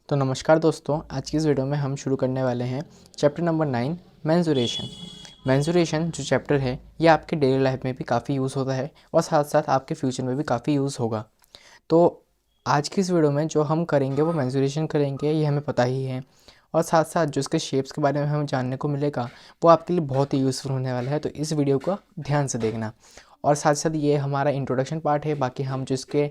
तो नमस्कार दोस्तों, आज की इस वीडियो में हम शुरू करने वाले हैं चैप्टर नंबर 9 मेंसुरेशन। मेंसुरेशन जो चैप्टर है ये आपके डेली लाइफ में भी काफ़ी यूज़ होता है और साथ साथ आपके फ्यूचर में भी काफ़ी यूज़ होगा। तो आज की इस वीडियो में जो हम करेंगे वो मेंसुरेशन करेंगे, ये हमें पता ही है। और साथ साथ जो इसके शेप्स के बारे में हमें जानने को मिलेगा वो आपके लिए बहुत ही यूज़फुल होने वाला है। तो इस वीडियो को ध्यान से देखना। और साथ साथ ये हमारा इंट्रोडक्शन पार्ट है, बाकी हम जो इसके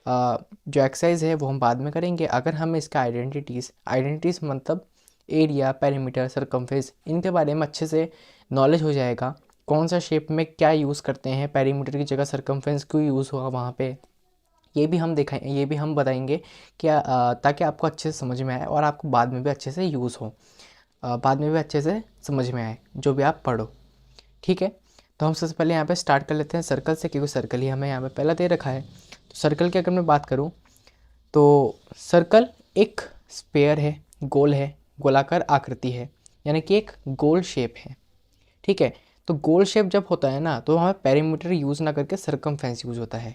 जो एक्सरसाइज है वो हम बाद में करेंगे। अगर हमें इसका आइडेंटिटीज़ मतलब एरिया, पेरीमीटर, सरकमफेरेंस, इनके बारे में अच्छे से नॉलेज हो जाएगा। कौन सा शेप में क्या यूज़ करते हैं, पेरीमीटर की जगह सरकमफेरेंस क्यों यूज़ होगा वहाँ पे, ये भी हम बताएंगे क्या, ताकि आपको अच्छे से समझ में आए और आपको बाद में भी अच्छे से यूज़ हो, बाद में भी अच्छे से समझ में आए जो भी आप पढ़ो। ठीक है, तो हम सबसे पहले यहाँ पे स्टार्ट कर लेते हैं सर्कल से, क्योंकि सर्कल ही हमें यहाँ पे पहला दे रखा है। तो सर्कल की अगर मैं बात करूँ तो सर्कल एक स्पेयर है, गोल है, गोलाकार आकृति है, यानी कि एक गोल शेप है। ठीक है, तो गोल शेप जब होता है ना तो हमें पेरीमीटर यूज़ ना करके सरकमफेरेंस यूज़ होता है।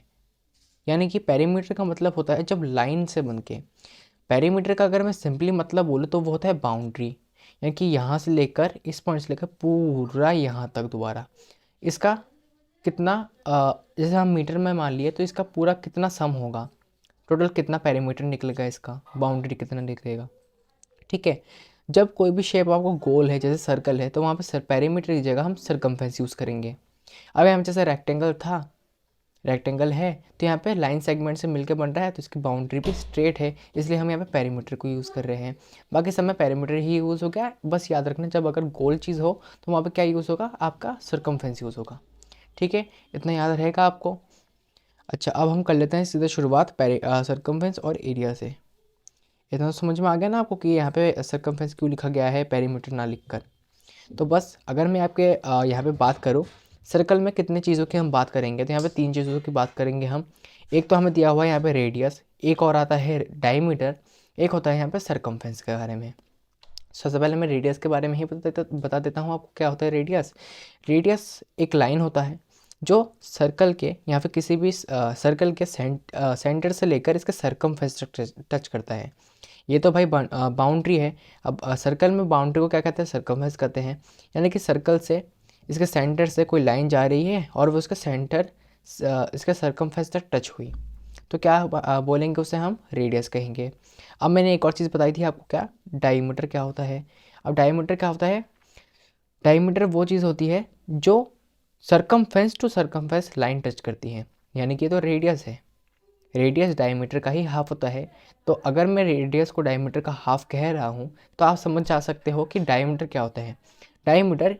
यानी कि पेरीमीटर का मतलब होता है जब लाइन से बन के। पेरीमीटर का अगर मैं सिंपली मतलब बोलूँ तो वो होता है बाउंड्री, यानी कि यहाँ से लेकर, इस पॉइंट से लेकर पूरा यहाँ तक दोबारा इसका कितना, जैसे हम मीटर में मान लिए तो इसका पूरा कितना सम होगा, टोटल कितना पेरीमीटर निकलेगा, इसका बाउंड्री कितना निकलेगा। ठीक है, जब कोई भी शेप आपको गोल है जैसे सर्कल है तो वहाँ पे पेरीमीटर की जगह हम सरकमफेरेंस यूज़ करेंगे। अब हम जैसे रेक्टेंगल है तो यहाँ पे लाइन सेगमेंट से मिलकर बन रहा है तो इसकी बाउंड्री भी स्ट्रेट है, इसलिए हम यहाँ पे पेरीमीटर को यूज़ कर रहे हैं। बाकी सब में पेरीमीटर ही यूज़ हो गया। बस याद रखना जब अगर गोल चीज़ हो तो वहाँ पे क्या यूज़ होगा, आपका सरकमफेरेंस यूज़ होगा। ठीक है, इतना याद रहेगा आपको। अच्छा, अब हम कर लेते हैं सीधा शुरुआत सरकमफेरेंस और एरिया से। इतना तो समझ में आ गया ना आपको कि यहाँ पे सरकमफेरेंस क्यों लिखा गया है पेरीमीटर ना लिखकर। तो बस अगर मैं आपके यहाँ पे बात करूँ सर्कल में कितने चीज़ों की हम बात करेंगे, तो यहाँ पे 3 चीज़ों की बात करेंगे हम। एक तो हमें दिया हुआ है यहाँ पे रेडियस, एक और आता है डायमीटर, एक होता है यहाँ पे सरकमफेरेंस के बारे में। सबसे पहले मैं रेडियस के बारे में ही बता देता हूँ आपको क्या होता है रेडियस। रेडियस एक लाइन होता है जो सर्कल के या फिर किसी भी सर्कल के सेंटर से लेकर इसके सरकमफेरेंस टच करता है। ये तो भाई बाउंड्री है। अब सर्कल में बाउंड्री को क्या कहते हैं, सरकमफेरेंस कहते हैं। यानी कि सर्कल से इसके सेंटर से कोई लाइन जा रही है और वो उसका सेंटर इसके सरकमफेरेंस तक टच हुई तो क्या बोलेंगे, उसे हम रेडियस कहेंगे। अब मैंने एक और चीज़ बताई थी आपको, क्या डायमीटर क्या होता है। अब डायमीटर क्या होता है, डायमीटर वो चीज़ होती है जो circumference to circumference line touch करती है, यानी कि ये तो रेडियस है। रेडियस डायमीटर का ही हाफ होता है। तो अगर मैं रेडियस को डायमीटर का हाफ कह रहा हूँ तो आप समझ जा सकते हो कि डायमीटर क्या होता है। डायमीटर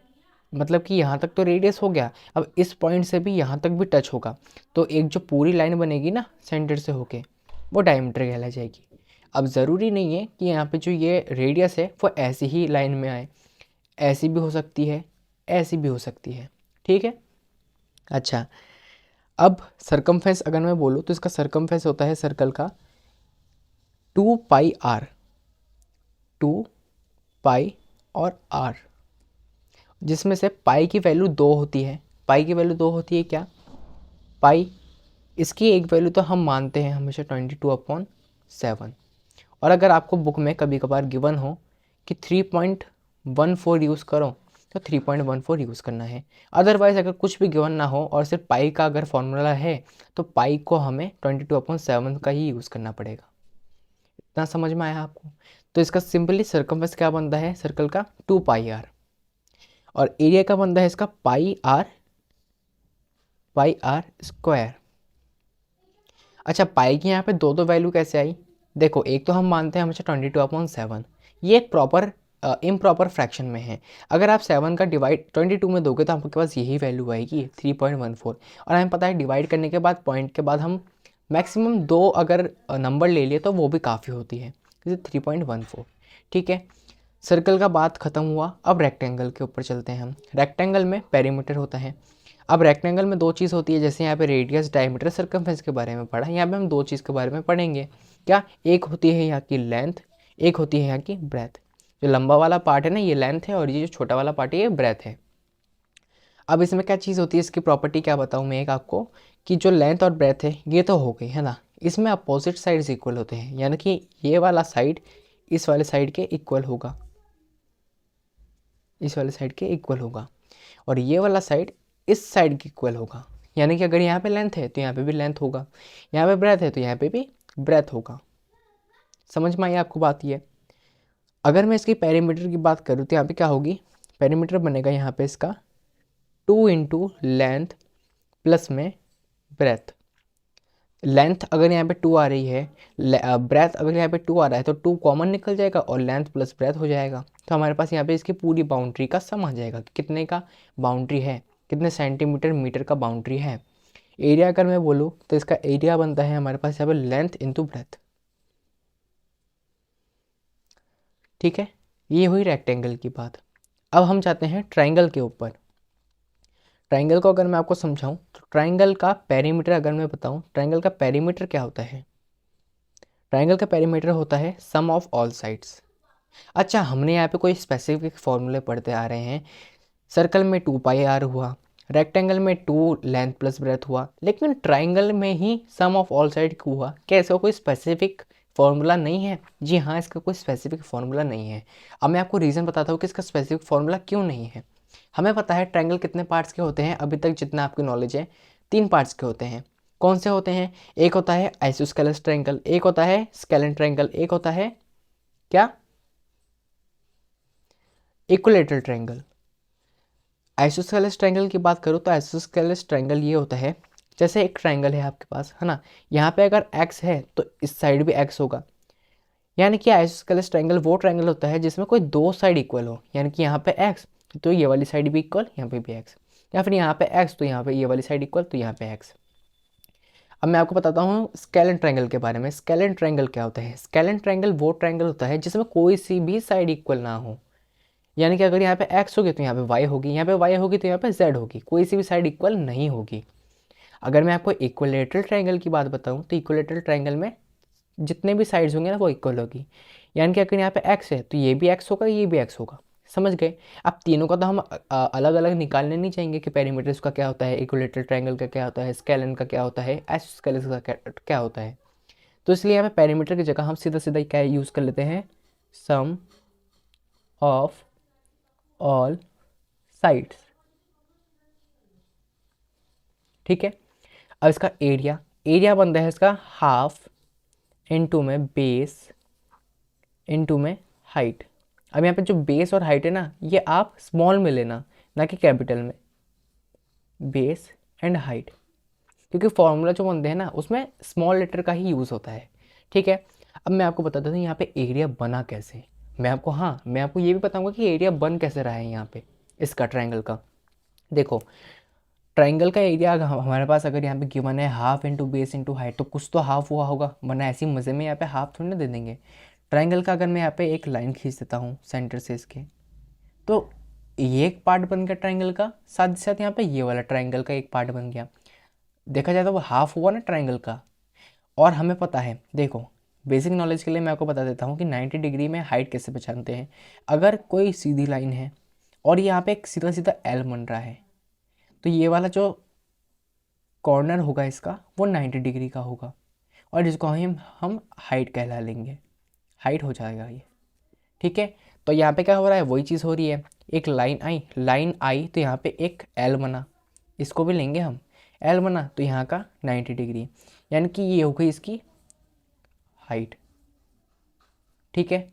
मतलब कि यहाँ तक तो रेडियस हो गया, अब इस पॉइंट से भी यहाँ तक भी टच होगा तो एक जो पूरी लाइन बनेगी ना सेंटर से होके, वो डायमीटर कहला जाएगी। अब ज़रूरी नहीं है कि यहाँ पे जो ये रेडियस है वो ऐसी ही लाइन में आए, ऐसी भी हो सकती है, ऐसी भी हो सकती है। ठीक है, अच्छा, अब सरकमफेरेंस अगर मैं बोलूँ तो इसका सरकमफेरेंस होता है सर्कल का 2πr, 2π और r, जिसमें से पाई की वैल्यू 2 होती है। पाई की वैल्यू 2 होती है क्या, पाई इसकी एक वैल्यू तो हम मानते हैं हमेशा 22/7। और अगर आपको बुक में कभी कभार गिवन हो कि 3.14 यूज़ करो तो 3.14 यूज़ करना है। अदरवाइज़ अगर कुछ भी गिवन ना हो और सिर्फ पाई का अगर फॉर्मूला है तो पाई को हमें 22/7 का ही यूज़ करना पड़ेगा। इतना समझ में आया आपको। तो इसका सिंपली सरकमफेरेंस क्या बनता है सर्कल का, 2πr, और एरिया का बनता है इसका पाई आर स्क्वायर। अच्छा, पाई की यहाँ पे दो दो वैल्यू कैसे आई, देखो एक तो हम मानते हैं हमेशा 22/7, ये एक प्रॉपर इम्प्रॉपर फ्रैक्शन में है। अगर आप 7 का डिवाइड 22 में दोगे तो आपके पास यही वैल्यू आएगी 3.14। और हमें पता है डिवाइड करने के बाद पॉइंट के बाद हम मैक्सिमम 2 अगर नंबर ले लिए तो वो भी काफ़ी होती है, जैसे 3.14। ठीक है, सर्कल का बात ख़त्म हुआ। अब रेक्टेंगल के ऊपर चलते हैं हम। रेक्टेंगल में पेरीमीटर होता है। अब रेक्टेंगल में दो चीज़ होती है, जैसे यहाँ पे रेडियस, डायमीटर, सरकमफेरेंस के बारे में पढ़ा, यहाँ पे हम दो चीज़ के बारे में पढ़ेंगे। क्या, एक होती है यहाँ की लेंथ, एक होती है यहाँ की ब्रेथ। जो लंबा वाला पार्ट है ना ये लेंथ है और ये जो छोटा वाला पार्ट है ये ब्रेथ है। अब इसमें क्या चीज़ होती है, इसकी प्रॉपर्टी क्या बताऊँ मैं एक आपको, कि जो लेंथ और ब्रेथ है ये तो हो गई है ना, इसमें अपोजिट साइड्स इक्वल होते हैं, यानी कि ये वाला साइड इस वाले साइड के इक्वल होगा, इस वाले साइड के इक्वल होगा, और ये वाला साइड इस साइड के इक्वल होगा। यानी कि अगर यहाँ पे लेंथ है तो यहाँ पे भी लेंथ होगा, यहाँ पे ब्रेथ है तो यहाँ पे भी ब्रेथ होगा। समझ में आई आपको बात? ये अगर मैं इसकी पेरीमीटर की बात करूँ तो यहाँ पे क्या होगी, पेरीमीटर बनेगा यहाँ पे इसका 2 इंटू लेंथ प्लस में ब्रेथ। लेंथ अगर यहाँ पे 2 आ रही है, ब्रेथ अगर यहाँ पे 2 आ रहा है तो 2 कॉमन निकल जाएगा और लेंथ प्लस ब्रेथ हो जाएगा। तो हमारे पास यहाँ पे इसकी पूरी बाउंड्री का सम आ जाएगा कि कितने का बाउंड्री है, कितने सेंटीमीटर मीटर का बाउंड्री है। एरिया अगर मैं बोलूँ तो इसका एरिया बनता है हमारे पास यहाँ पे लेंथ इंटू ब्रेथ। ठीक है, ये हुई रेक्टेंगल की बात। अब हम जाते हैं ट्राइंगल के ऊपर। ट्राइंगल को अगर मैं आपको समझाऊं तो ट्राइंगल का पेरीमीटर अगर मैं बताऊं, ट्राइंगल का पेरीमीटर क्या होता है? ट्राइंगल का पेरीमीटर होता है सम ऑफ ऑल साइड्स। अच्छा, हमने यहाँ पे कोई स्पेसिफिक फॉर्मूले पढ़ते आ रहे हैं। सर्कल में 2πr हुआ, रेक्टेंगल में 2 लेंथ प्लस ब्रेथ हुआ, लेकिन ट्राइंगल में ही सम ऑफ ऑल साइड क्यों हुआ? क्या इसका कोई स्पेसिफिक फॉर्मूला नहीं है? जी हाँ, इसका कोई स्पेसिफिक फॉर्मूला नहीं है। अब मैं आपको रीज़न बताता हूँ कि इसका स्पेसिफिक फॉर्मूला क्यों नहीं है। हमें पता है ट्रायंगल कितने पार्ट्स के होते हैं, अभी तक जितना आपकी नॉलेज है 3 पार्ट्स के होते हैं। कौन से होते हैं? एक होता है आइसोस्केलेस ट्रायंगल, एक होता है स्केलेन ट्रायंगल, एक होता है क्या, इक्विलैटरल ट्रायंगल। आइसोस्केलेस ट्रायंगल की बात करूँ तो आइसोस्केलेस ट्रायंगल ये होता है, जैसे एक ट्रायंगल है आपके पास, है ना, यहाँ पे अगर एक्स है तो इस साइड भी एक्स होगा। यानी कि आइसोस्केलेस ट्रायंगल वो ट्रायंगल होता है जिसमें कोई 2 साइड इक्वल हो, यानी कि यहाँ पे एक्स तो ये वाली साइड भी इक्वल, यहाँ पे भी एक्स, या फिर यहाँ पे एक्स तो यहाँ पे ये वाली साइड इक्वल तो यहाँ पे एक्स। अब मैं आपको बताता हूँ स्केलेन ट्रायंगल के बारे में। स्केलेन ट्रायंगल क्या होता है? स्केलेन ट्रायंगल वो ट्रायंगल होता है जिसमें कोई सी भी साइड इक्वल ना हो। यानी कि अगर यहाँ पे एक्स होगी तो यहाँ पे वाई होगी, यहाँ पे वाई होगी तो यहाँ पे जेड होगी, कोई सी भी साइड इक्वल नहीं होगी। अगर मैं आपको इक्विलैटरल ट्रायंगल की बात बताऊँ तो इक्विलैटरल ट्रायंगल में जितने भी साइड्स होंगे ना वो इक्वल होगी। यानी कि अगर यहाँ पे एक्स है तो ये भी एक्स होगा, ये भी एक्स होगा। समझ गए? अब तीनों का तो हम अलग अलग निकालने नहीं चाहेंगे कि पेरीमीटर इसका क्या होता है, इक्विलैटरल ट्रायंगल का क्या होता है, स्केलेन का क्या होता है, आइसोस्केलेस का क्या होता है। तो इसलिए यहाँ पे पेरीमीटर की जगह हम सीधा सीधा क्या यूज़ कर लेते हैं, सम ऑफ ऑल साइड्स। ठीक है, अब इसका एरिया, एरिया बनता है इसका हाफ इनटू में बेस इनटू में हाइट। अब यहाँ पे जो बेस और हाइट है ना, ये आप स्मॉल में लेना, ना कि कैपिटल में, बेस एंड हाइट, क्योंकि फॉर्मूला जो बनते हैं ना उसमें स्मॉल लेटर का ही यूज़ होता है। ठीक है, अब मैं आपको बताता हूँ यहाँ पे एरिया बना कैसे। मैं आपको ये भी बताऊँगा कि एरिया बन कैसे रहा है यहाँ पे इसका ट्रायंगल का। देखो, ट्रायंगल का एरिया हमारे पास अगर यहाँ पे गिवन है half into base into height, तो कुछ तो हाफ हुआ होगा, वरना ऐसी मज़े में यहाँ पे हाफ थोड़ी ना दे देंगे। ट्रायंगल का अगर मैं यहाँ पे एक लाइन खींच देता हूँ सेंटर से इसके, तो ये एक पार्ट बन गया ट्रायंगल का, साथ ही साथ यहाँ पे ये वाला ट्रायंगल का एक पार्ट बन गया। देखा जाए तो वो हाफ हुआ ना ट्रायंगल का। और हमें पता है, देखो बेसिक नॉलेज के लिए मैं आपको बता देता हूँ कि 90 डिग्री में हाइट कैसे पहचानते हैं। अगर कोई सीधी लाइन है और यहाँ पे एक सीधा सीधा एल बन रहा है, तो ये वाला जो कॉर्नर होगा इसका वो 90 डिग्री का होगा, और इसको हम हाइट कहला लेंगे, हाइट हो जाएगा ये। ठीक है, तो यहाँ पे क्या हो रहा है, वही चीज़ हो रही है। एक लाइन आई तो यहाँ पे एक एल बना, इसको भी लेंगे हम, एल बना तो यहाँ का 90 डिग्री, यानी कि ये हो गई इसकी हाइट। ठीक है,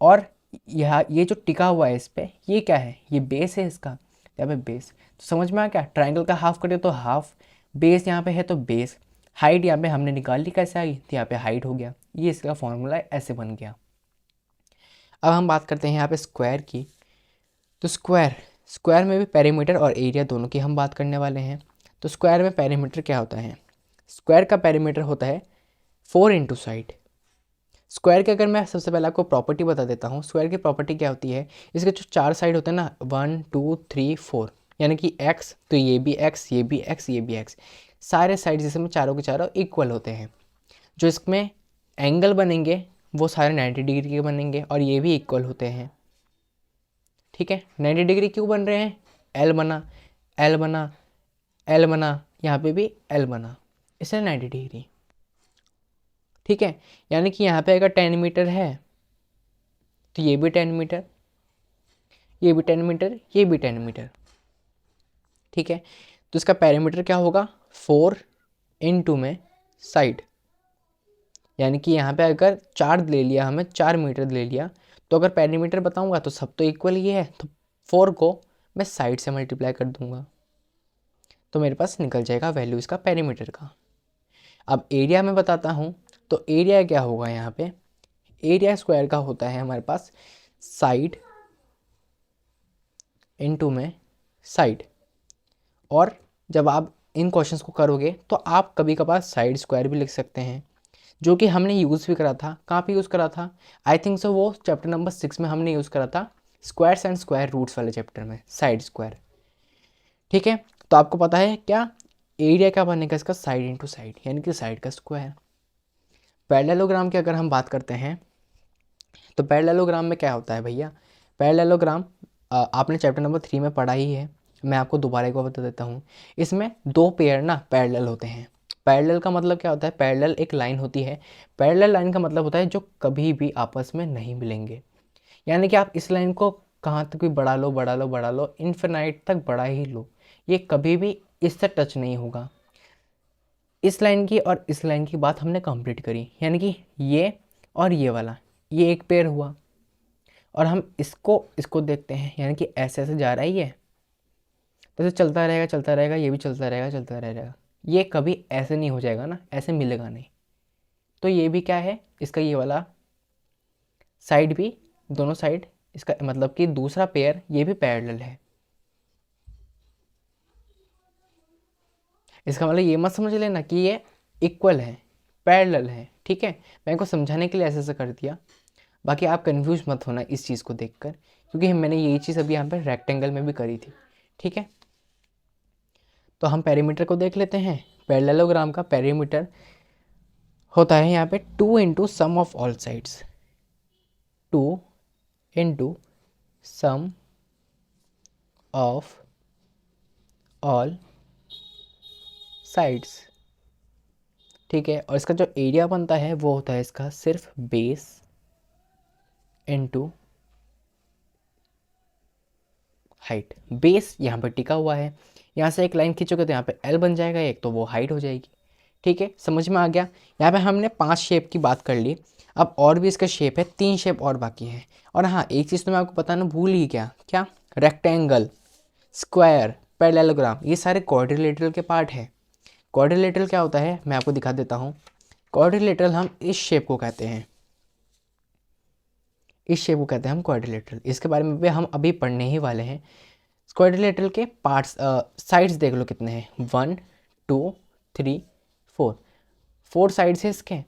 और यहाँ ये जो टिका हुआ है इस पे, ये क्या है, ये बेस है इसका, यहाँ पे बेस। तो समझ में आ गया, ट्रायंगल का हाफ कटे तो हाफ, बेस यहाँ पे है तो बेस, हाइट यहाँ पे हमने निकाल ली कैसे आई, तो यहाँ पे हाइट हो गया, ये इसका फॉर्मूला ऐसे बन गया। अब हम बात करते हैं यहाँ पे स्क्वायर की। तो स्क्वायर में भी पेरीमीटर और एरिया दोनों की हम बात करने वाले हैं। तो स्क्वायर में पेरीमीटर क्या होता है? स्क्वायर का पेरीमीटर होता है 4 इंटू साइड। स्क्वायर के अगर मैं सबसे पहले आपको प्रॉपर्टी बता देता हूँ, स्क्वायर की प्रॉपर्टी क्या होती है, इसके जो 4 साइड होते हैं ना, 1 2 3 4, यानी कि एक्स तो ये भी एक्स, ये भी एक्स, ये भी एक्स, सारे साइड जिसमें चारों के चारों इक्वल होते हैं। जो इसमें एंगल बनेंगे वो सारे 90 डिग्री के बनेंगे और ये भी इक्वल होते हैं। ठीक है, 90 डिग्री क्यों बन रहे हैं? एल बना, एल बना, एल बना, यहाँ पे भी एल बना, इसलिए 90 डिग्री। ठीक है, यानी कि यहाँ पे अगर 10 मीटर है तो ये भी 10 मीटर, ये भी 10 मीटर, ये भी 10 मीटर, ठीक है। तो इसका पेरीमीटर क्या होगा, 4 × में साइड, यानी कि यहाँ पे अगर 4 ले लिया, हमें 4 मीटर ले लिया, तो अगर पेरीमीटर बताऊँगा तो सब तो इक्वल ही है, तो 4 को मैं साइड से मल्टीप्लाई कर दूँगा, तो मेरे पास निकल जाएगा वैल्यू इसका पेरीमीटर का। अब एरिया में बताता हूँ, तो एरिया क्या होगा यहाँ पे, एरिया स्क्वायर का होता है हमारे पास साइड × में साइड। और जब आप इन क्वेश्चंस को करोगे तो आप कभी कभार साइड स्क्वायर भी लिख सकते हैं, जो कि हमने यूज़ भी करा था। कहाँ पे यूज़ करा था, आई थिंक सो वो चैप्टर नंबर 6 में हमने यूज़ करा था, स्क्वायर्स एंड स्क्वायर रूट्स वाले चैप्टर में, साइड स्क्वायर, ठीक है। तो आपको पता है क्या एरिया क्या बनेगा इसका, साइड × साइड, यानी कि साइड का स्क्वायर। पैरेललोग्राम की अगर हम बात करते हैं, तो पैरेललोग्राम में क्या होता है भैया, पैरेललोग्राम आपने चैप्टर नंबर 3 में पढ़ा ही है, मैं आपको दोबारा एक बार बता देता हूँ। इसमें 2 पेयर ना पैरेलल होते हैं। पैरेलल का मतलब क्या होता है, पैरेलल एक लाइन होती है, पैरेलल लाइन का मतलब होता है जो कभी भी आपस में नहीं मिलेंगे, यानी कि आप इस लाइन को कहाँ तक भी बढ़ा लो बढ़ा लो बढ़ा लो, इन्फिनाइट तक बढ़ा ही लो, ये कभी भी इससे टच नहीं होगा। इस लाइन की और इस लाइन की बात हमने कंप्लीट करी, यानी कि ये और ये वाला, ये एक पेयर हुआ, और हम इसको देखते हैं, यानी कि ऐसे ऐसे जा रहा है ये, तो चलता रहेगा चलता रहेगा, ये भी चलता रहेगा चलता रहेगा, ये कभी ऐसे नहीं हो जाएगा ना, ऐसे मिलेगा नहीं। तो ये भी क्या है, इसका ये वाला साइड भी, दोनों साइड, इसका मतलब कि दूसरा पेयर ये भी पैरेलल है। इसका मतलब ये मत समझ लेना कि ये इक्वल है, पैरेलल है, ठीक है। मैं इनको समझाने के लिए ऐसे ऐसे कर दिया, बाकी आप कंफ्यूज मत होना इस चीज़ को देखकर, क्योंकि मैंने यही चीज़ अभी यहाँ पर रेक्टेंगल में भी करी थी, ठीक है। तो हम पेरीमीटर को देख लेते हैं। पैरेललोग्राम का पेरीमीटर होता है यहाँ पे 2 × sum of all sides, 2 × sum of all sides, ठीक है। और इसका जो एरिया बनता है वो होता है इसका सिर्फ बेस × हाइट। बेस यहाँ पर टिका हुआ है, यहाँ से एक लाइन खींचोगे तो यहाँ पे एल बन जाएगा एक, तो वो हाइट हो जाएगी, ठीक है। समझ में आ गया। यहाँ पे हमने 5 शेप की बात कर ली, अब और भी इसका शेप है, 3 शेप और बाकी है। और हाँ, एक चीज़ तो मैं आपको बताना भूल ही गया, क्या, रेक्टेंगल, स्क्वायर, पैरेललोग्राम, ये सारे क्वाड्रिलेटरल के पार्ट है। क्वाड्रिलेटरल क्या होता है मैं आपको दिखा देता हूँ। क्वाड्रिलेटरल हम इस शेप को कहते हैं, इस शेप को कहते हैं हम क्वाड्रिलेटरल। इसके बारे में भी हम अभी पढ़ने ही वाले हैं। क्वाड्रिलेटरल के पार्ट्स, साइड्स देख लो कितने हैं, 1 2 3 4, 4 साइड्स है इसके,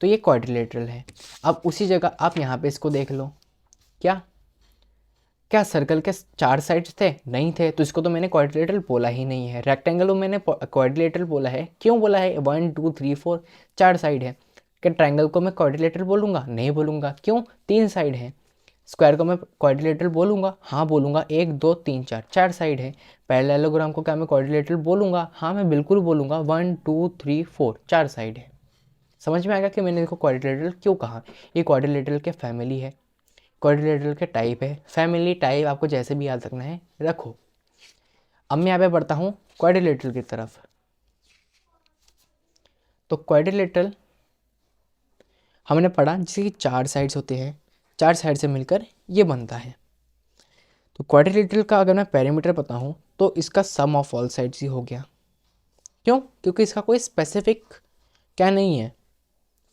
तो ये क्वाड्रिलेटरल है। अब उसी जगह आप यहाँ पे इसको देख लो, क्या क्या सर्कल के 4 साइड्स थे, नहीं थे, तो इसको तो मैंने क्वाड्रिलेटरल बोला ही नहीं है। रेक्टेंगल को मैंने क्वाड्रिलेटरल बोला है, क्यों बोला है, 1 2 3 4 4 साइड है। क्या ट्राइंगल को मैं क्वाड्रिलेटरल बोलूँगा, नहीं बोलूँगा, क्यों, 3 साइड है। स्क्वायर को मैं क्वाड्रिलेटरल बोलूँगा, हाँ बोलूँगा, 1 2 3 4 4 साइड है। पैरेललोग्राम को क्या मैं क्वाड्रिलेटरल बोलूँगा, हाँ मैं बिल्कुल बोलूँगा, 1 2 3 4 4 साइड है। समझ में आएगा कि मैंने इसको क्वाड्रिलेटरल क्यों कहा। ये क्वाड्रिलेटरल के फैमिली है, क्वाड्रिलेटरल के टाइप है, फैमिली टाइप आपको जैसे भी याद रखना है रखो। अब मैं यहाँ पे बढ़ता हूँ क्वाड्रिलेटरल की तरफ। तो क्वाड्रिलेटरल हमने पढ़ा जिसकी 4 साइड्स होते हैं, 4 साइड से मिलकर ये बनता है। तो क्वाड्रिलेटरल का अगर मैं पेरीमीटर बताऊँ तो इसका सम ऑफ ऑल साइड्स ही हो गया। क्यों, क्योंकि इसका कोई स्पेसिफिक क्या नहीं है,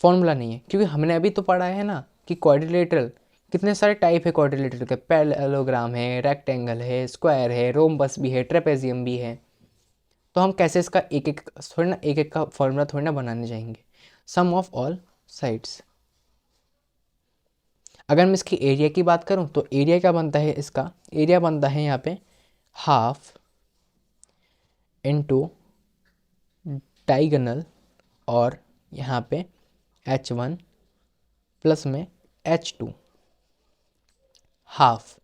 फॉर्मूला नहीं है, क्योंकि हमने अभी तो पढ़ा है ना कि क्वाड्रिलेटरल कितने सारे टाइप है क्वाड्रिलेटरल के, पैरेललोग्राम है, रेक्टेंगल है, स्क्वायर है, रोम्बस भी है, ट्रेपेजियम भी है। तो हम कैसे इसका एक एक थोड़ी ना, एक एक का फॉर्मूला थोड़ी ना बनाने जाएंगे। सम ऑफ ऑल साइड्स। अगर मैं इसकी एरिया की बात करूं तो एरिया क्या बनता है, इसका एरिया बनता है यहाँ पे हाफ इंटू डाइगोनल, और यहाँ पे h1 प्लस में h2, हाफ,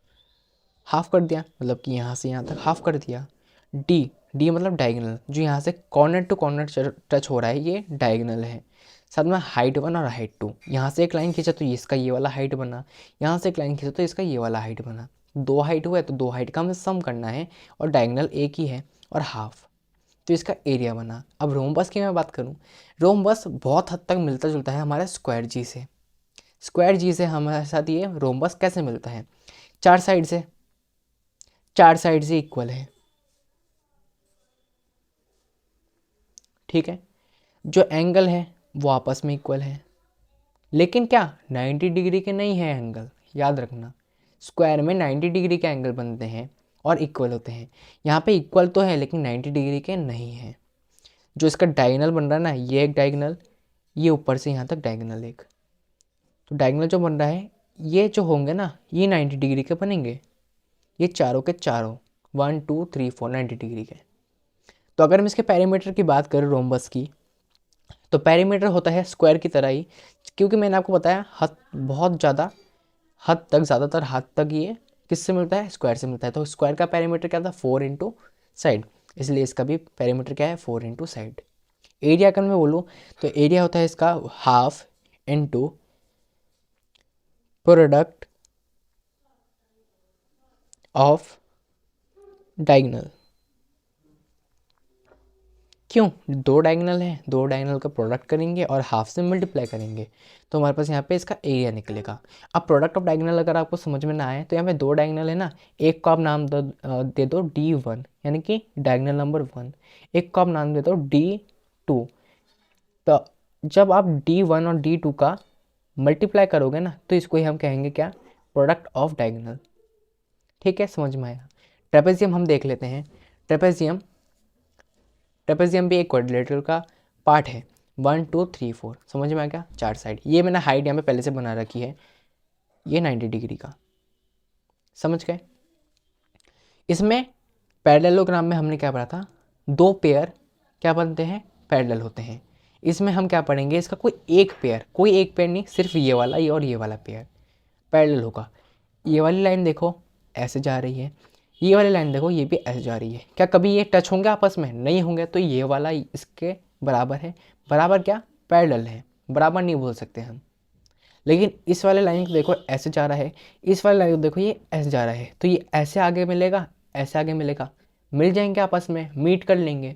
हाफ कर दिया, मतलब कि यहाँ से यहाँ तक हाफ कर दिया। डी, डी मतलब डायगोनल, जो यहाँ से कॉर्नर टू कॉर्नर टच हो रहा है ये डायगोनल है। साथ में हाइट 1 और हाइट 2। यहाँ से एक लाइन खींचा तो इसका ये वाला हाइट बना, यहाँ से एक लाइन खींचा तो इसका ये वाला हाइट बना। 2 हाइट हुआ है तो 2 हाइट का हमें सम करना है और डायगोनल एक ही है और हाफ, तो इसका एरिया बना। अब रोम्बस की मैं बात करूँ, रोम्बस बहुत हद तक मिलता जुलता है हमारे स्क्वायर जी से। स्क्वायर जी से हमारे साथ ये रोम्बस कैसे मिलता है, चार साइड से इक्वल है, ठीक है। जो एंगल है वो आपस में इक्वल है, लेकिन क्या 90 डिग्री के नहीं है एंगल, याद रखना। स्क्वायर में 90 डिग्री के एंगल बनते हैं और इक्वल होते हैं। यहाँ पे इक्वल तो है लेकिन 90 डिग्री के नहीं है। जो इसका डायगोनल बन रहा है ना, ये एक डायगोनल, ये ऊपर से यहाँ तक डायगोनल एक, तो डायगोनल जो बन रहा है ये जो होंगे ना ये 90 डिग्री के बनेंगे। ये चारों के चारों 1 2 3 4 90 डिग्री के। तो अगर हम इसके पेरीमीटर की बात करें रोम्बस की, तो पेरीमीटर होता है स्क्वायर की तरह ही, क्योंकि मैंने आपको बताया हद बहुत ज़्यादा हद तक, ज़्यादातर हद तक ये किससे मिलता है, स्क्वायर से मिलता है। तो स्क्वायर का पेरीमीटर क्या था, 4 इंटू साइड, इसलिए इसका भी पेरीमीटर क्या है, 4 इंटू साइड। एरिया का मैं बोलूँ तो एरिया होता है इसका half into product of diagonal. क्यों, दो डायगोनल है, दो डायगोनल का प्रोडक्ट करेंगे और हाफ से मल्टीप्लाई करेंगे तो हमारे पास यहाँ पे इसका एरिया निकलेगा। अब प्रोडक्ट ऑफ डायगोनल अगर आपको समझ में ना आए तो यहाँ पे दो डायगोनल है ना, एक को आप नाम दे दो D1 यानी कि डायगोनल नंबर 1, एक को आप नाम दे दो D2। तो जब आप D1 और D2 का मल्टीप्लाई करोगे ना तो इसको ही हम कहेंगे क्या, प्रोडक्ट ऑफ डायगोनल। ठीक है, समझ में आया। ट्रेपेजियम हम देख लेते हैं। ट्रेपेजियम भी एक क्वाड्रिलेटरल का पार्ट है। 1 2 3 4, समझ में आ गया, चार साइड। ये मैंने हाइट यहाँ पे पहले से बना रखी है, ये 90 डिग्री का, समझ गए। इसमें पैरेललोग्राम में हमने क्या पढ़ा था, दो पेयर क्या बनते हैं, पैरेलल होते हैं। इसमें हम क्या पढ़ेंगे, इसका कोई एक पेयर नहीं, सिर्फ ये वाला, ये और ये वाला पेयर पैरेलल होगा। ये वाली लाइन देखो ऐसे जा रही है, ये वाली लाइन देखो ये भी ऐसे जा रही है। क्या कभी ये टच होंगे आपस में, नहीं होंगे। तो ये वाला इसके बराबर है, बराबर क्या, पैरेलल है, बराबर नहीं बोल सकते हम। लेकिन इस वाले लाइन को देखो ऐसे जा रहा है, इस वाले लाइन को देखो ये ऐसे जा रहा है, तो ये ऐसे आगे मिलेगा, ऐसे आगे मिलेगा, मिल जाएंगे आपस में, मीट कर लेंगे।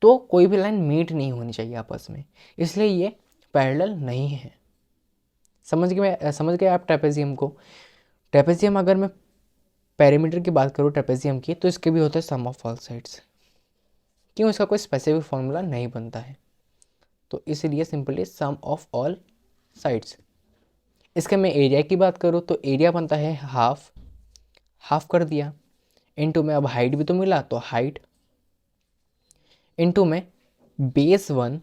तो कोई भी लाइन मीट नहीं होनी चाहिए आपस में, इसलिए ये पैरेलल नहीं है। समझ गए आप ट्रेपेजियम को। ट्रेपेजियम अगर मैं पेरीमीटर की बात करूँ ट्रेपेजियम की, तो इसके भी होता है सम ऑफ ऑल साइड्स। क्यों, इसका कोई स्पेसिफिक फॉर्मूला नहीं बनता है, तो इसलिए simply some of all sides. इसके मैं एरिया की बात करूँ तो एरिया बनता है हाफ कर दिया, इनटू में अब हाइट भी तो मिला तो हाइट, इनटू में बेस 1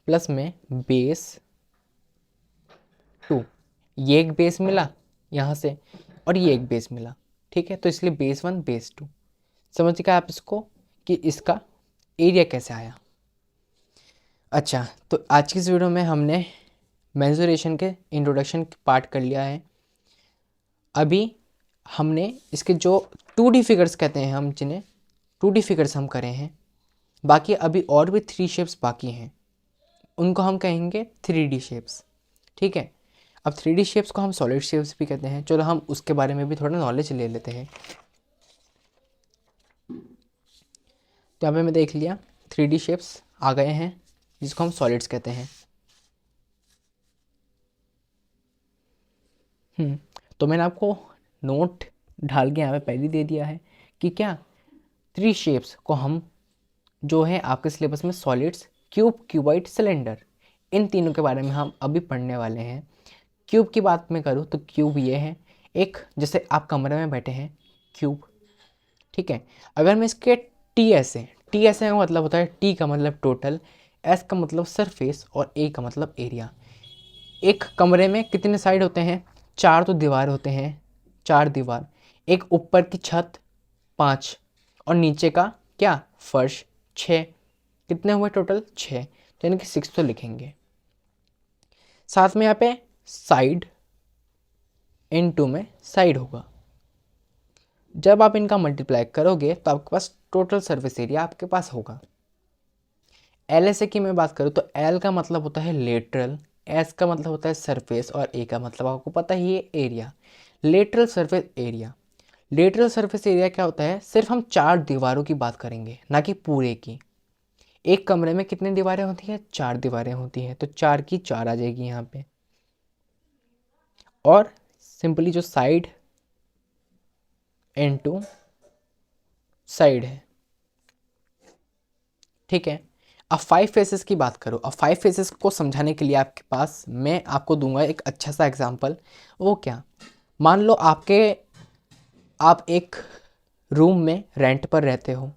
प्लस में बेस 2। ये एक बेस मिला यहाँ से और ये एक बेस मिला, ठीक है। तो इसलिए बेस 1 बेस 2। समझ गए आप इसको कि इसका एरिया कैसे आया। अच्छा, तो आज की इस वीडियो में हमने मेंसुरेशन के इंट्रोडक्शन पार्ट कर लिया है। अभी हमने इसके जो 2D फिगर्स कहते हैं, हम जिन्हें 2D फिगर्स हम करे हैं, बाकी अभी और भी 3 शेप्स बाकी हैं, उनको हम कहेंगे 3D शेप्स, ठीक है। अब 3D शेप्स को हम सॉलिड शेप्स भी कहते हैं। चलो हम उसके बारे में भी थोड़ा नॉलेज ले लेते हैं। तो यहाँ पे मैं देख लिया 3D शेप्स आ गए हैं जिसको हम सॉलिड्स कहते हैं। तो मैंने आपको नोट ढाल के यहाँ पे पहले दे दिया है कि क्या 3 शेप्स को हम जो है आपके सिलेबस में सॉलिड्स, क्यूब, क्यूबॉइड, सिलेंडर, इन तीनों के बारे में हम अभी पढ़ने वाले हैं। क्यूब की बात मैं करूँ तो क्यूब ये है, एक जैसे आप कमरे में बैठे हैं क्यूब, ठीक है। अगर मैं इसके टी ऐसे का मतलब होता है, टी का मतलब टोटल, एस का मतलब सरफेस और ए का मतलब एरिया। एक कमरे में कितने साइड होते हैं, 4 तो दीवार होते हैं, 4 दीवार, एक ऊपर की छत 5 और नीचे का क्या, फर्श 6। कितने हुए टोटल, 6, तो यानी कि 6 तो लिखेंगे। साथ में यहाँ पे साइड, इनटू में साइड होगा। जब आप इनका मल्टीप्लाई करोगे तो आपके पास टोटल सरफेस एरिया आपके पास होगा। एल एस ए की मैं बात करूँ तो एल का मतलब होता है लेटरल, एस का मतलब होता है सरफेस और ए का मतलब आपको पता ही है area. Lateral surface area, lateral surface area क्या होता है, सिर्फ हम 4 दीवारों की बात करेंगे ना कि पूरे की। एक कमरे में कितनी दीवारें होती हैं, 4 दीवारें होती हैं, तो 4 की 4 आ जाएगी यहाँ पे। और सिंपली जो साइड इनटू साइड है, ठीक है। अब 5 फेसेस की बात करो, अब 5 फेसेस को समझाने के लिए आपके पास मैं आपको दूंगा एक अच्छा सा एग्जांपल। वो क्या, मान लो आप एक रूम में रेंट पर रहते हो,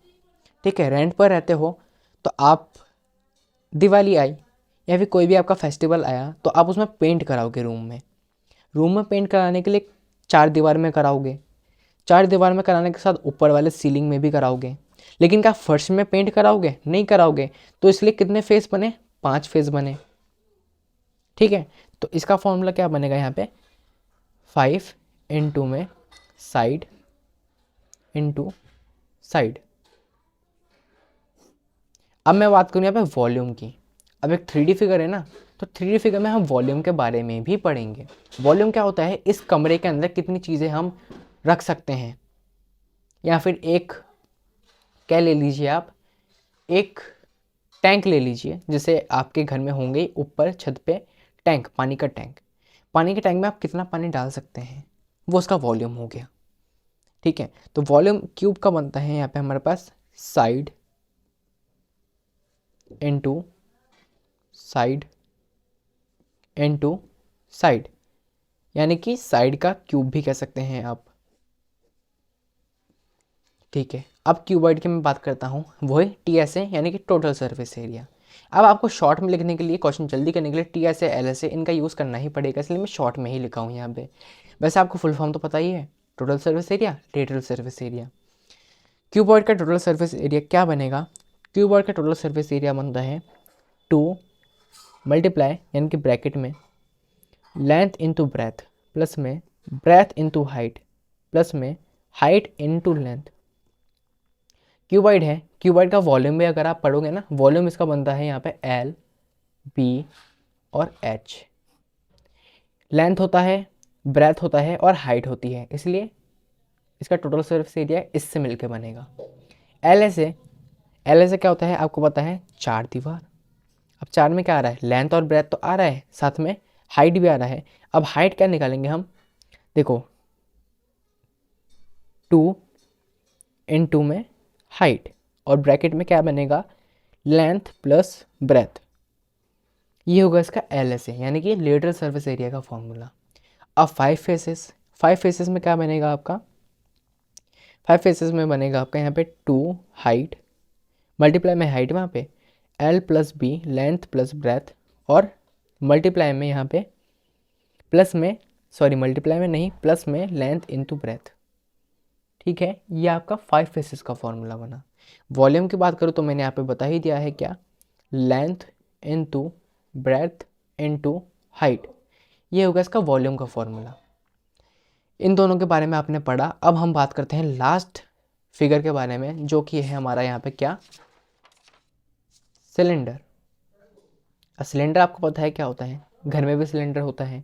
ठीक है, रेंट पर रहते हो, तो आप दिवाली आई या फिर कोई भी आपका फेस्टिवल आया तो आप उसमें पेंट कराओगे रूम में पेंट कराने के लिए 4 दीवार में कराओगे, 4 दीवार में कराने के साथ ऊपर वाले सीलिंग में भी कराओगे, लेकिन क्या फर्श में पेंट कराओगे, नहीं कराओगे, तो इसलिए कितने फेस बने, 5 फेस बने, ठीक है। तो इसका फॉर्मूला क्या बनेगा यहाँ पे, 5 इंटू में साइड इंटू साइड। अब मैं बात करूँ यहाँ पे वॉल्यूम की। अब एक 3D फिगर है ना, तो 3D फिगर में हम वॉल्यूम के बारे में भी पढ़ेंगे। वॉल्यूम क्या होता है, इस कमरे के अंदर कितनी चीज़ें हम रख सकते हैं, या फिर एक क्या ले लीजिए आप, एक टैंक ले लीजिए, जैसे आपके घर में होंगे ऊपर छत पे टैंक, पानी का टैंक, पानी के टैंक में आप कितना पानी डाल सकते हैं, वो उसका वॉल्यूम हो गया, ठीक है। तो वॉल्यूम क्यूब का बनता है यहाँ पे हमारे पास side into side into side, यानी कि साइड का क्यूब भी कह सकते हैं आप, ठीक है। अब क्यूबॉइड की मैं बात करता हूँ, वो है TSA यानी कि टोटल सरफेस एरिया। अब आपको शॉर्ट में लिखने के लिए, क्वेश्चन जल्दी करने के लिए TSA LSA इनका यूज़ करना ही पड़ेगा, इसलिए मैं शॉर्ट में ही लिखा हूँ यहाँ पे। वैसे आपको फुल फॉर्म तो पता ही है, total service area, lateral service area. Cuboid का टोटल सर्विस एरिया क्या बनेगा, क्यूबॉइड का टोटल सर्विस एरिया बनता है 2 मल्टीप्लाई यानी कि ब्रैकेट में लेंथ इंटू ब्रेथ प्लस में ब्रेथ इंटू हाइट प्लस में हाइट इंटू लेंथ। क्यूबॉइड है, क्यूबॉइड का वॉल्यूम भी अगर आप पढ़ोगे ना, वॉल्यूम इसका बनता है यहाँ पे L B और H। लेंथ होता है, ब्रेथ होता है और हाइट होती है, इसलिए इसका टोटल सरफेस एरिया इससे मिलके बनेगा। एल एस ए क्या होता है आपको पता है, 4 दीवार। अब 4 में क्या आ रहा है, लेंथ और ब्रेथ तो आ रहा है, साथ में हाइट भी आ रहा है। अब हाइट क्या निकालेंगे हम, देखो 2 इन 2 में हाइट और ब्रैकेट में क्या बनेगा, लेंथ प्लस ब्रेथ, ये होगा इसका LSA यानी कि लेटरल सरफेस एरिया का फॉर्मूला। अब 5 फेसेस में क्या बनेगा आपका, 5 फेसेस में बनेगा आपका यहाँ पे 2 हाइट मल्टीप्लाई में हाइट वहाँ पे L plus B length plus breadth, और मल्टीप्लाई में यहाँ पे प्लस में, सॉरी मल्टीप्लाई में नहीं, प्लस में लेंथ इंटू ब्रेथ, ठीक है। ये आपका 5 फेसेस का फॉर्मूला बना। वॉल्यूम की बात करूँ तो मैंने यहाँ पे बता ही दिया है क्या, length into breadth into height, ये होगा इसका वॉल्यूम का फॉर्मूला। इन दोनों के बारे में आपने पढ़ा। अब हम बात करते हैं लास्ट फिगर के बारे में, जो कि है हमारा यहाँ पे क्या, सिलेंडर। सिलेंडर आपको पता है क्या होता है, घर में भी सिलेंडर होता है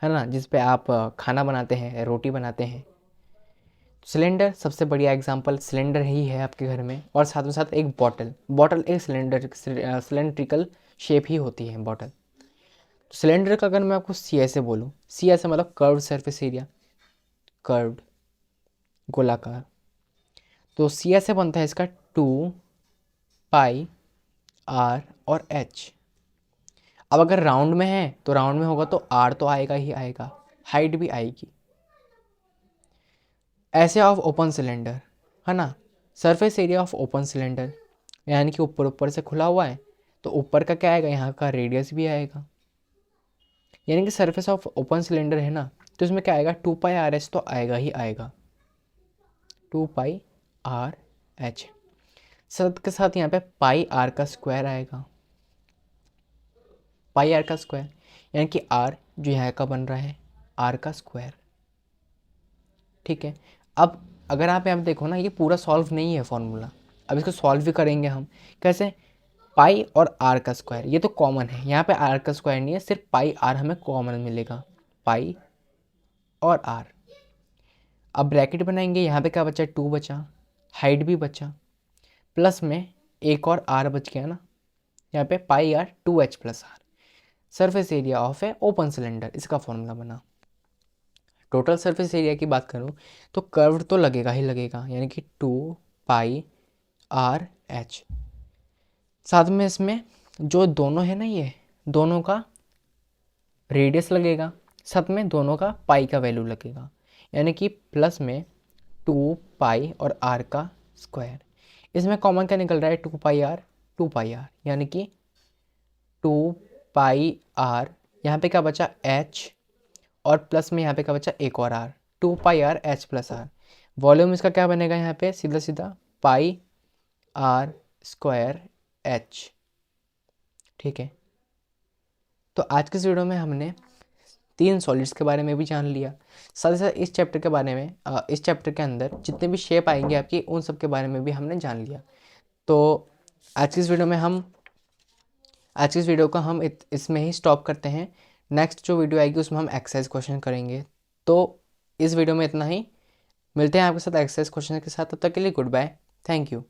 ना, जिस पे आप खाना बनाते हैं, रोटी बनाते हैं। सिलेंडर सबसे बढ़िया एग्जांपल सिलेंडर ही है आपके घर में, और साथ में साथ एक बॉटल एक सिलेंड्रिकल शेप ही होती है बॉटल। सिलेंडर का अगर मैं आपको CSA बोलूँ, CSA मतलब कर्व्ड सरफेस एरिया, कर्व्ड गोलाकार, तो CSA बनता है इसका 2 पाई R और H। अब अगर राउंड में है तो राउंड में होगा तो R तो आएगा ही आएगा, हाइट भी आएगी। ऐसे ऑफ ओपन सिलेंडर है ना, surface area of open cylinder, यानी कि ऊपर ऊपर से खुला हुआ है तो ऊपर का क्या आएगा, यहाँ का रेडियस भी आएगा, यानी कि सरफेस ऑफ ओपन सिलेंडर है ना, तो इसमें क्या आएगा, 2 पाई RH तो आएगा ही आएगा, 2 पाई RH। साथ के साथ यहाँ पे पाई R का स्क्वायर आएगा, पाई R का स्क्वायर, यानी कि R जो यहाँ का बन रहा है R का स्क्वायर, ठीक है। अब अगर आप यहाँ पे देखो ना, ये पूरा सॉल्व नहीं है फॉर्मूला, अब इसको सॉल्व भी करेंगे हम कैसे, पाई और आर का स्क्वायर, ये तो कॉमन है, यहाँ पे आर का स्क्वायर नहीं है, सिर्फ पाई आर हमें कॉमन मिलेगा, पाई और आर। अब ब्रैकेट बनाएंगे, यहाँ पे क्या बचा, 2 बचा, हाइट भी बचा, प्लस में एक और आर बच गया ना, यहाँ पे pi r 2h plus r. Surface area of a open cylinder, इसका फॉर्मूला बना। टोटल सरफेस एरिया की बात करूँ तो कर्व तो लगेगा ही लगेगा, यानी कि 2πr/h। साथ में इसमें जो दोनों है ना, ये दोनों का रेडियस लगेगा, साथ में दोनों का पाई का वैल्यू लगेगा, यानी कि प्लस में 2π और r का स्क्वायर। इसमें कॉमन क्या निकल रहा है, 2πr 2πr, यानी कि 2πr, यहाँ पे क्या बचा h, और प्लस में यहाँ पे क्या बचा, एक और r, 2πr/h plus r। Volume इसका क्या बनेगा, यहाँ पे सीधा सीधा पाई आर स्क्वायर h। ठीक है, तो आज के इस वीडियो में हमने 3 सॉलिड्स के बारे में भी जान लिया, साथ ही साथ इस चैप्टर के बारे में इस चैप्टर के अंदर जितने भी शेप आएंगे आपकी, उन सब के बारे में भी हमने जान लिया। तो आज की इस वीडियो में आज की इस वीडियो को हम इसमें ही स्टॉप करते हैं। नेक्स्ट जो वीडियो आएगी उसमें हम एक्सरसाइज क्वेश्चन करेंगे। तो इस वीडियो में इतना ही, मिलते हैं आपके साथ एक्सरसाइज क्वेश्चन के साथ, तब तक के लिए गुड बाय, थैंक यू।